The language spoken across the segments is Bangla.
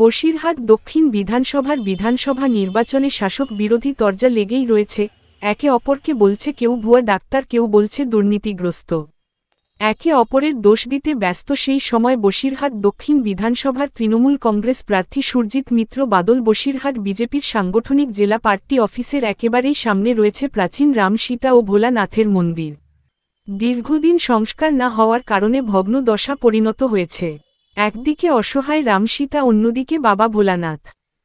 বসিরহাট দক্ষিণ বিধানসভার বিধানসভা নির্বাচনে শাসক বিরোধী তরজা লেগেই রয়েছে। একে অপরকে বলছে কেউ ভুয়া ডাক্তার, কেউ বলছে দুর্নীতিগ্রস্ত। একে অপরের দোষ দিতে ব্যস্ত সেই সময় বসিরহাট দক্ষিণ বিধানসভার তৃণমূল কংগ্রেস প্রার্থী সুরজিৎ মিত্র বাদল বসিরহাট বিজেপির সাংগঠনিক জেলা পার্টি অফিসের একেবারেই সামনে রয়েছে প্রাচীন রাম সীতা ও ভোলানাথের মন্দির। দীর্ঘদিন সংস্কার না হওয়ার কারণে ভগ্ন দশা পরিণত হয়েছে। একদিকে অসহায় রাম সীতা, অন্যদিকে বাবা ভোলানাথ।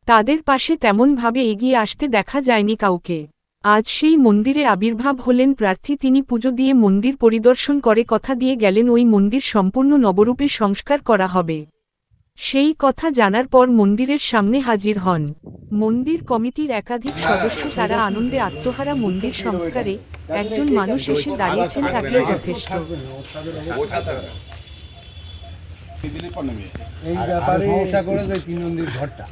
তাদের পাশে তেমনভাবে এগিয়ে আসতে দেখা যায়নি কাউকে। আজ সেই মন্দিরে আবির্ভাব হলেন প্রার্থী। তিনি পুজো দিয়ে মন্দির পরিদর্শন করে কথা দিয়ে গেলেন ওই মন্দির সম্পূর্ণ নবরূপে সংস্কার করা হবে। সেই কথা জানার পর মন্দিরের সামনে হাজির হন মন্দির কমিটির একাধিক সদস্য। তারা আনন্দে আত্মহারা। মন্দির সংস্কারে একজন মানুষ এসে দাঁড়িয়েছেন, তাকেই যথেষ্ট। এই ব্যাপারে সমস্যা করে যে তিন নন্দীর ঘরটা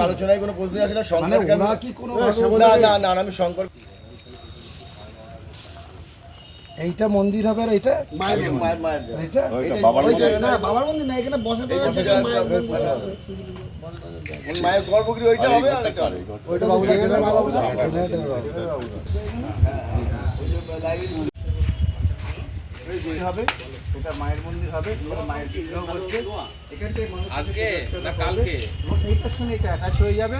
আলোচনায় কোনো প্রশ্ন আসে না। শঙ্কর কেন কি কোনো না আমি শঙ্কর এইটা মন্দির হবে আর এটা মায়ের এটা বাবার মন্দির না, এখানে বসাতে মায়ের গর্ভগৃহ ওইটা হবে আর এটা ওইটা বাবু হবে, এটা মায়ের মন্দির হবে, মায়ের বিগ্রহ বসবে এখান থেকে আজকে না কালকে এইটার সঙ্গে এটা অ্যাটাচ হয়ে যাবে।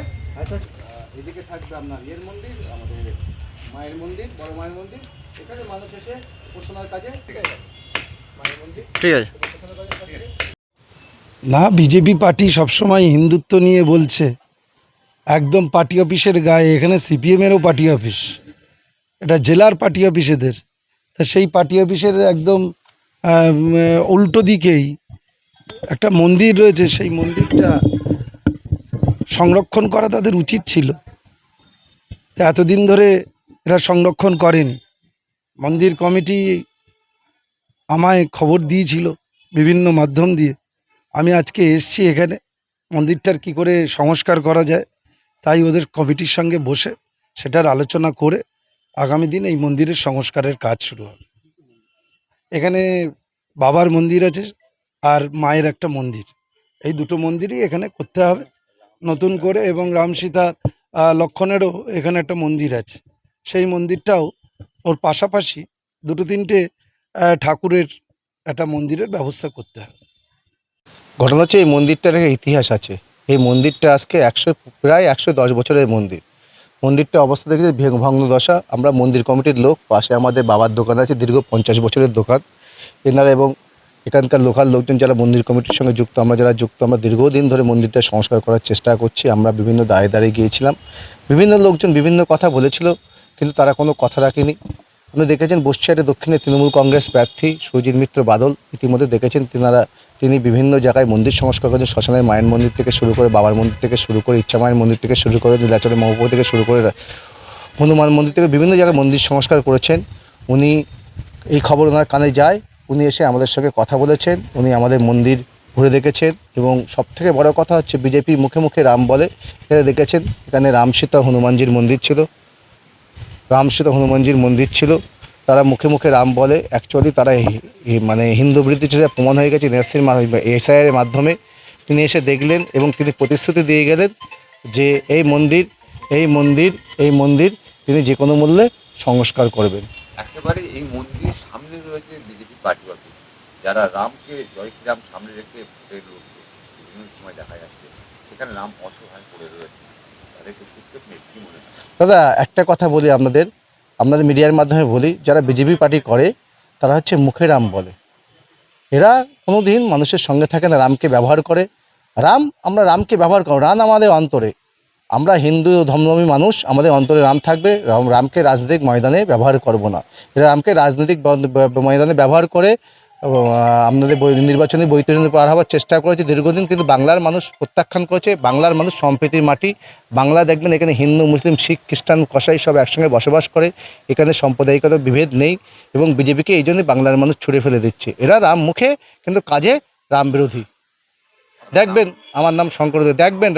এদিকে থাকবে আপনার এর মন্দির, আমাদের মায়ের মন্দির, বড় মায়ের মন্দির। এখানে মানুষ এসে উপাসনার কাজে ঠিক আছে মায়ের মন্দির ঠিক আছে না। বিজেপি পার্টি সবসময় হিন্দুত্ব নিয়ে বলছে, একদম পার্টি অফিসের গায়ে। এখানে সিপিএমেরও পার্টি অফিস, এটা জেলার পার্টি অফিস এদের। তা সেই পার্টি অফিসের একদম উল্টো দিকেই একটা মন্দির রয়েছে। সেই মন্দিরটা সংরক্ষণ করা তাদের উচিত ছিল। তা এতদিন ধরে এরা সংরক্ষণ করেনি। মন্দির কমিটি আমায় খবর দিয়েছিল বিভিন্ন মাধ্যম দিয়ে। আমি আজকে এসছি এখানে মন্দিরটার কি করে সংস্কার করা যায়, তাই ওদের কমিটির সঙ্গে বসে সেটার আলোচনা করে আগামী দিন এই মন্দিরের সংস্কারের কাজ শুরু হবে। এখানে বাবার মন্দির আছে আর মায়ের একটা মন্দির, এই দুটো মন্দিরই এখানে করতে হবে নতুন করে। এবং রাম সীতা লক্ষণেরও এখানে একটা মন্দির আছে, সেই মন্দিরটাও ওর পাশাপাশি দুটো তিনটে ঠাকুরের একটা মন্দিরের ব্যবস্থা করতে হবে। ঘটনা হচ্ছে এই মন্দিরটার একটা ইতিহাস আছে। এই মন্দিরটা আজকে প্রায় 110 বছরের মন্দির। মন্দিরটা অবস্থা দেখে ভগ্ন দশা। আমরা মন্দির কমিটির লোক, পাশে আমাদের বাবার দোকান আছে, দীর্ঘ 50 বছরের দোকান এনারা, এবং এখানকার লোকাল লোকজন যারা মন্দির কমিটির সঙ্গে যুক্ত, আমরা যারা যুক্ত, আমরা দীর্ঘদিন ধরে মন্দিরটা সংস্কার করার চেষ্টা করছি। আমরা বিভিন্ন দাঁড়িয়ে গিয়েছিলাম, বিভিন্ন লোকজন বিভিন্ন কথা বলেছিল, কিন্তু তারা কোনো কথা রাখেনি। আপনি দেখেছেন বসিরহাটে দক্ষিণে তৃণমূল কংগ্রেস প্রার্থী সুরজিৎ মিত্র বাদল ইতিমধ্যে দেখেছেন তিনি বিভিন্ন জায়গায় মন্দির সংস্কার করেছেন। শ্মশানের মায়ের মন্দির থেকে শুরু করে, বাবার মন্দির থেকে শুরু করে, ইচ্ছা মায়ের মন্দির থেকে শুরু করে, নীলাচলের মহকুমা থেকে শুরু করে, হনুমান মন্দির থেকে বিভিন্ন জায়গায় মন্দির সংস্কার করেছেন। উনি এই খবর ওনার কানে যায়, উনি এসে আমাদের সঙ্গে কথা বলেছেন, উনি আমাদের মন্দির ঘুরে দেখেছেন। এবং সবথেকে বড় কথা হচ্ছে বিজেপি মুখে মুখে রাম বলে, এখানে দেখেছেন এখানে রাম সীতা হনুমানজির মন্দির ছিল, রাম সীতা হনুমানজির মন্দির ছিল। তারা মুখে মুখে রাম বলে, অ্যাকচুয়ালি তারা মানে হিন্দু বিরোধী যেটা প্রমাণ হয়ে গেছে এসআইআরের মাধ্যমে। তিনি এসে দেখলেন এবং তিনি প্রতিশ্রুতি দিয়ে গেলেন যে এই মন্দির তিনি যে কোনো মূল্যে সংস্কার করবেন। একেবারে এই মন্দিরের সামনে রয়েছে বিজেপি পার্টি অফিস, যারা রামকে, জয় শ্রীরাম সামনে রেখে ভোটের লড়ছে। বিভিন্ন সময় দেখা যাচ্ছে সেখানে রাম অসহায় পড়ে রয়েছে, তাদেরকে সুস্থ নেই। কি মনে হয় দাদা? একটা কথা বলি, আপনাদের মিডিয়ার মাধ্যমে বলি, যারা বিজেপি পার্টি করে তারা হচ্ছে মুখে রাম বলে। এরা কোনো দিন মানুষের সঙ্গে থাকে না, রামকে ব্যবহার করে। আমরা রামকে ব্যবহার করব, রাম আমাদের অন্তরে। আমরা হিন্দু ধর্মী মানুষ, আমাদের অন্তরে রাম থাকবে। রামকে রাজনৈতিক ময়দানে ব্যবহার করব না। এরা রামকে রাজনৈতিক ময়দানে ব্যবহার করে আমাদের নির্বাচনী বৈতরণী পার হওয়ার চেষ্টা করেছে দীর্ঘদিন, কিন্তু বাংলার মানুষ প্রত্যাখ্যান করেছে। বাংলার মানুষ সম্প্রীতির মাটি। বাংলা দেখবেন এখানে হিন্দু, মুসলিম, শিখ, খ্রিস্টান, কসাই সব একসঙ্গে বসবাস করে। এখানে সাম্প্রদায়িকতা বিভেদ নেই, এবং বিজেপিকে এই জন্যই বাংলার মানুষ ছুড়ে ফেলে দিচ্ছে। এরা রাম মুখে কিন্তু কাজে রাম বিরোধী। দেখবেন, আমার নাম শঙ্কর, দেখবেন।